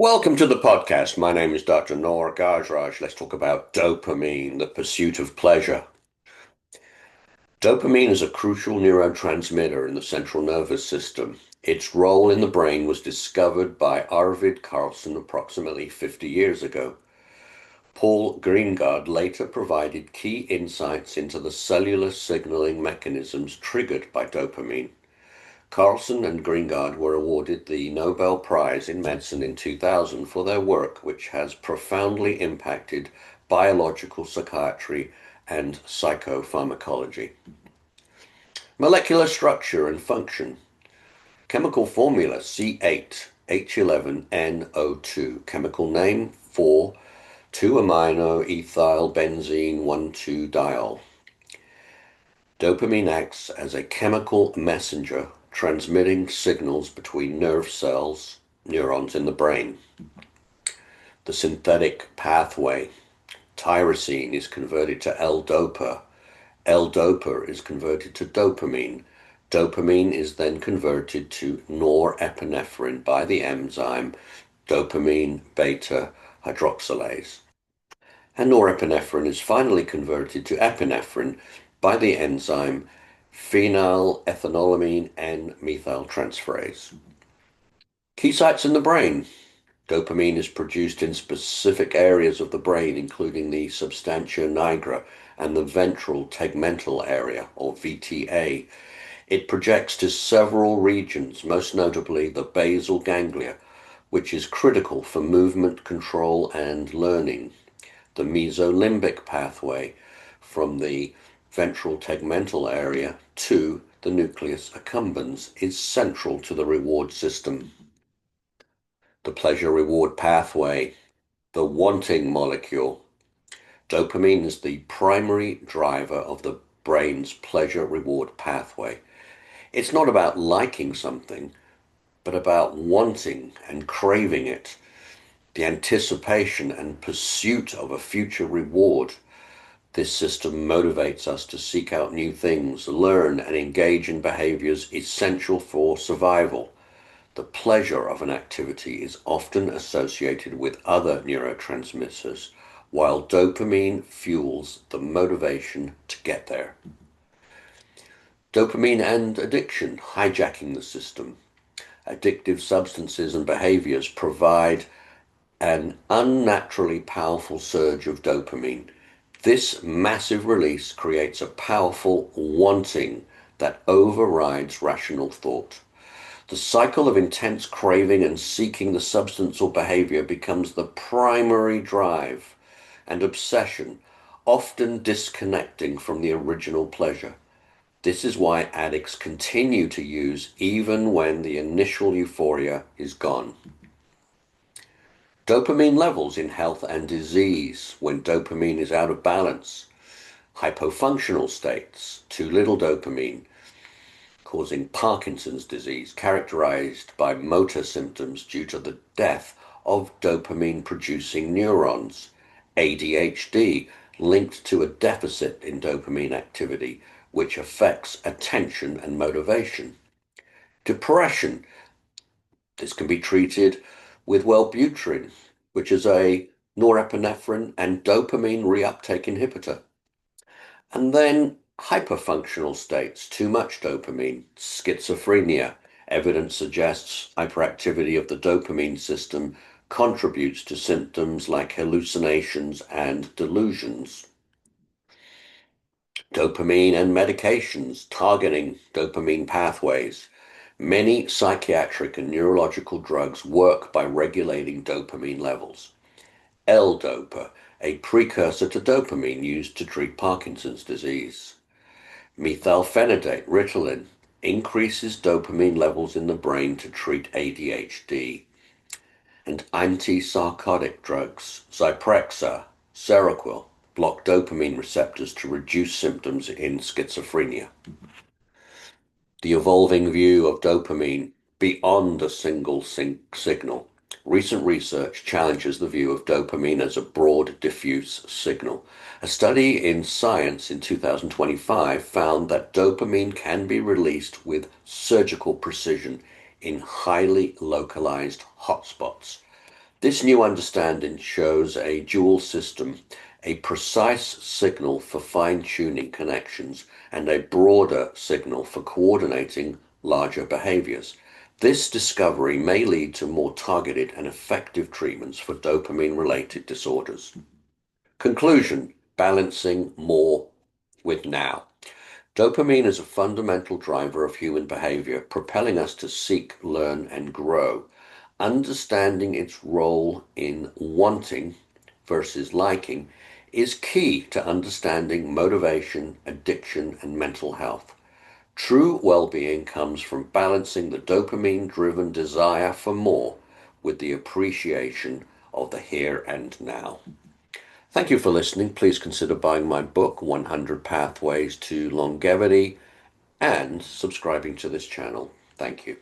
Welcome to the podcast. My name is Dr. Noor Gajraj. Let's talk about dopamine, the pursuit of pleasure. Dopamine is a crucial neurotransmitter in the central nervous system. Its role in the brain was discovered by Arvid Carlsson approximately 50 years ago. Paul Greengard later provided key insights into the cellular signaling mechanisms triggered by dopamine. Carlson and Greengard were awarded the Nobel Prize in Medicine in 2000 for their work, which has profoundly impacted biological psychiatry and psychopharmacology. Molecular structure and function. Chemical formula C8H11NO2. Chemical name for 2-amino-ethyl benzene 1,2-diol. Dopamine acts as a chemical messenger transmitting signals between nerve cells, neurons in the brain. The synthetic pathway. Tyrosine is converted to L-dopa. L-dopa is converted to dopamine. Dopamine is then converted to norepinephrine by the enzyme dopamine beta hydroxylase. And norepinephrine is finally converted to epinephrine by the enzyme phenylethanolamine N-methyltransferase. Key sites in the brain. Dopamine is produced in specific areas of the brain, including the substantia nigra and the ventral tegmental area, or VTA. It projects to several regions, most notably the basal ganglia, which is critical for movement control and learning. The mesolimbic pathway from the ventral tegmental area to the nucleus accumbens is central to the reward system. The pleasure-reward pathway, the wanting molecule. Dopamine is the primary driver of the brain's pleasure-reward pathway. It's not about liking something, but about wanting and craving it. The anticipation and pursuit of a future reward. This system motivates us to seek out new things, learn, and engage in behaviors essential for survival. The pleasure of an activity is often associated with other neurotransmitters, while dopamine fuels the motivation to get there. Dopamine and addiction, hijacking the system. Addictive substances and behaviors provide an unnaturally powerful surge of dopamine. This massive release creates a powerful wanting that overrides rational thought. The cycle of intense craving and seeking the substance or behavior becomes the primary drive and obsession, often disconnecting from the original pleasure. This is why addicts continue to use even when the initial euphoria is gone. Dopamine levels in health and disease. When dopamine is out of balance. Hypofunctional states, too little dopamine, causing Parkinson's disease, characterized by motor symptoms due to the death of dopamine-producing neurons. ADHD, linked to a deficit in dopamine activity, which affects attention and motivation. Depression. This can be treated with Wellbutrin, which is a norepinephrine and dopamine reuptake inhibitor. And then hyperfunctional states, too much dopamine, schizophrenia. Evidence suggests hyperactivity of the dopamine system contributes to symptoms like hallucinations and delusions. Dopamine and medications targeting dopamine pathways. Many psychiatric and neurological drugs work by regulating dopamine levels. L-dopa, a precursor to dopamine used to treat Parkinson's disease. Methylphenidate, Ritalin, increases dopamine levels in the brain to treat ADHD. And antipsychotic drugs, Zyprexa, Seroquel, block dopamine receptors to reduce symptoms in schizophrenia. The evolving view of dopamine beyond a single signal. Recent research challenges the view of dopamine as a broad, diffuse signal. A study in Science in 2025 found that dopamine can be released with surgical precision in highly localized hotspots. This new understanding shows a dual system, a precise signal for fine-tuning connections and a broader signal for coordinating larger behaviors. This discovery may lead to more targeted and effective treatments for dopamine-related disorders. Conclusion: balancing more with now. Dopamine is a fundamental driver of human behavior, propelling us to seek, learn, and grow. Understanding its role in wanting versus liking is key to understanding motivation, addiction, and mental health. True well-being comes from balancing the dopamine-driven desire for more with the appreciation of the here and now. Thank you for listening. Please consider buying my book, 100 Pathways to Longevity, and subscribing to this channel. Thank you.